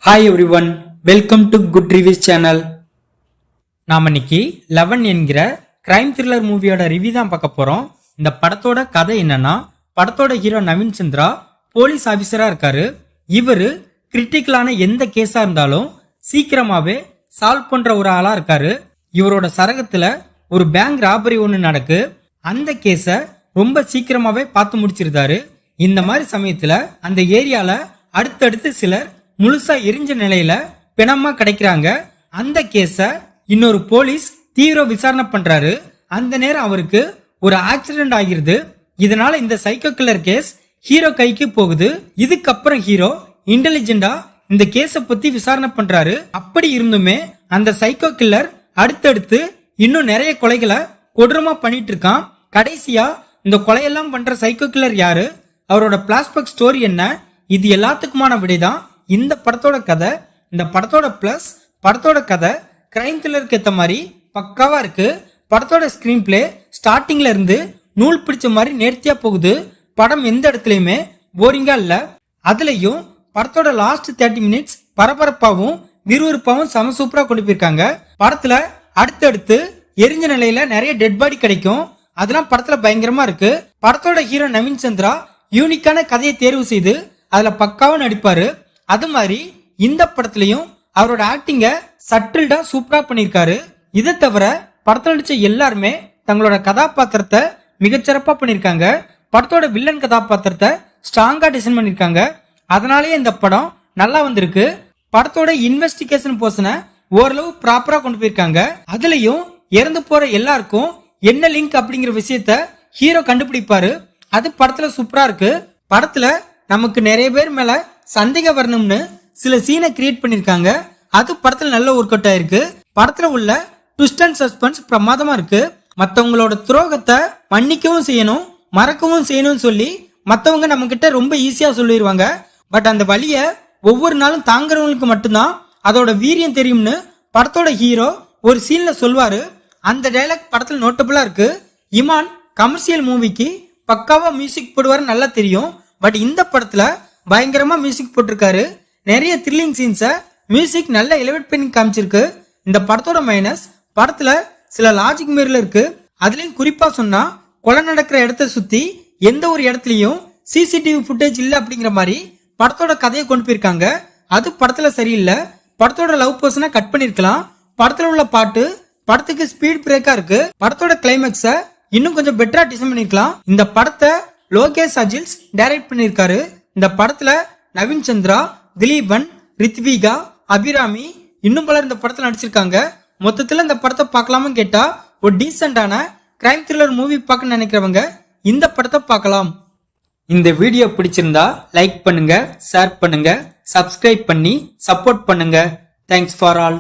Hi everyone, welcome to good reviews channel. நாம இன்னைக்கு 11 என்கிற கிரைம் த்ரில்லர் மூவியோட ரிவ்யூ தான் பார்க்க போறோம். இந்த படத்தோட கதை என்னன்னா, படத்தோட ஹீரோ நவீன் சந்திரா போலீஸ் ஆபீசரா இருக்காரு. இவரு கிரிட்டிக்கலான எந்த கேஸா இருந்தாலும் சீக்கிரமாவே சால்வ் பண்ற ஒரு ஆளா இருக்காரு. இவரோட சரகத்துல ஒரு பேங்க் ராபரி ஒன்று நடக்கு. அந்த கேஸ ரொம்ப சீக்கிரமாவே பார்த்து முடிச்சிருந்தாரு. இந்த மாதிரி சமயத்துல அந்த ஏரியால அடுத்தடுத்து சிலர் முழுசா எரிஞ்ச நிலையில பிணமா கிடைக்கிறாங்க. அந்த கேஸ இன்னொரு போலீஸ் தீவிர விசாரணை பண்றாரு. அந்த நேரம் அவருக்கு ஒரு ஆக்சிடென்ட் ஆகிருது. இதனால இந்த சைக்கோ கில்லர் கேஸ் ஹீரோ கைக்கு போகுது. இதுக்கப்புறம் ஹீரோ இன்டெலிஜென்டா இந்த கேஸ பத்தி விசாரணை பண்றாரு. அப்படி இருந்துமே அந்த சைக்கோ கில்லர் அடுத்தடுத்து இன்னும் நிறைய கொலைகளை கொடூரமா பண்ணிட்டு இருக்கான். கடைசியா இந்த கொலையெல்லாம் பண்ற சைக்கோ கில்லர் யாரு, அவரோட பிளாஷ்பேக் ஸ்டோரி என்ன, இது எல்லாத்துக்குமான விடைதான் இந்த படத்தோட கதை. இந்த படத்தோட பிளஸ் படத்தோட கதை கிரைம் த்ரில்லருக்கு ஏத்த மாதிரி பக்காவா இருக்கு. படத்தோட ஸ்கிரீன் பிளே ஸ்டார்டிங்ல இருந்து நூல் பிடிச்ச மாதிரி நேர்த்தியா போகுது. படம் எந்த இடத்துலயுமே போரிங்கா இல்ல. அதுலயும் படத்தோட லாஸ்ட் 30 மினிட்ஸ் பரபரப்பாவும் விறுவிறுப்பாவும் சம சூப்பரா கொண்டு போயிருக்காங்க. படத்துல அடுத்தடுத்து எரிஞ்ச நிலையில நிறைய டெட் பாடி கிடைக்கும். அதெல்லாம் படத்துல பயங்கரமா இருக்கு. படத்தோட ஹீரோ நவீன் சந்திரா யூனிக்கான கதையை தேர்வு செய்து அதுல பக்காவா நடிப்பாரு. அது மாதிரி இந்த படத்துலயும் அவரோட ஆக்டிங்க சட்டில்டா சூப்பரா பண்ணிருக்காரு. இதை தவிர படத்துல நடிச்ச எல்லாருமே தங்களோட கதாபாத்திரத்தை மிகச்சிறப்பா பண்ணிருக்காங்க. படத்தோட வில்லன் கதாபாத்திரத்தை ஸ்ட்ராங்கா டிசைன் பண்ணிருக்காங்க. அதனாலேயே இந்த படம் நல்லா வந்திருக்கு. படத்தோட இன்வெஸ்டிகேஷன் போர்ஷனை ஓரளவு ப்ராப்பரா கொண்டு போயிருக்காங்க. அதுலயும் இறந்து போற எல்லாருக்கும் என்ன லிங்க் அப்படிங்கிற விஷயத்த ஹீரோ கண்டுபிடிப்பாரு. அது படத்துல சூப்பரா இருக்கு. படத்துல நமக்கு நிறைய பேர் மேல சந்தேகம் வரணும்னு சில சீனை கிரியேட் பண்ணிருக்காங்க. அது படத்துல நல்ல ஒர்க் அவுட் ஆயிருக்கு. படத்துல உள்ள ட்விஸ்ட் அண்ட் சஸ்பென்ஸ் பிரமாதமா இருக்கு. மத்தவங்களோட துரோகத்தை மன்னிக்கவும் செய்யணும், மறக்கவும் செய்யணும்னு சொல்லி மத்தவங்க நம்ம கிட்ட ரொம்ப ஈஸியா சொல்லிடுவாங்க. பட் அந்த வலிய ஒவ்வொரு நாளும் தாங்குறவங்களுக்கு மட்டும்தான் அதோட வீரியம் தெரியும்னு படத்தோட ஹீரோ ஒரு சீன்ல சொல்வாரு. அந்த டைலாக் படத்துல நோட்டபிளா இருக்கு. இமான் கமர்ஷியல் மூவிக்கு பக்காவா மியூசிக் போடுவாரு நல்லா தெரியும். பட் இந்த படத்துல பயங்கரமா மியூசிக் போட்டிருக்காரு. நிறைய த்ரில்லிங் சீன்ஸ மியூசிக் நல்ல எலிவேட் பண்ணி காமிச்சிருக்கு. இந்த படத்தோட மைனஸ் படத்துல சில லாஜிக் மீறல இருக்கு. அதுலயும் குறிப்பா சொன்னா கொலை நடக்கிற இடத்த சுத்தி எந்த ஒரு இடத்துலயும் சிசிடிவி ஃபுட்டேஜ் இல்ல அப்படிங்கிற மாதிரி படத்தோட கதையை கொண்டு போயிருக்காங்க. அது படத்துல சரியில்லை. படத்தோட லவ் போர்ஷனை கட் பண்ணிருக்கலாம். படத்துல உள்ள பாட்டு படத்துக்கு ஸ்பீட் பிரேக்கா இருக்கு. படத்தோட கிளைமேக்ஸ இன்னும் கொஞ்சம் பெட்டரா டிசைன் பண்ணிருக்கலாம். இந்த படத்தை லோகேஷ் அஜில்ஸ் டைரக்ட் பண்ணிருக்காரு. இந்த படத்துல நவீன் சந்திரா, திலீபன், ரித்விகா, அபிராமி இன்னும் பலர் இந்த படத்துல நடிச்சிருக்காங்க. மொத்தத்துல இந்த படத்தை பார்க்கலாம்னு கேட்டா ஒரு டீசென்டான கிரைம் த்ரில்லர் மூவி பார்க்க நினைக்கிறவங்க இந்த படத்தை பார்க்கலாம். இந்த வீடியோ பிடிச்சிருந்தா லைக் பண்ணுங்க, ஷேர் பண்ணுங்க, சப்ஸ்கிரைப் பண்ணி சப்போர்ட் பண்ணுங்க. Thanks for all.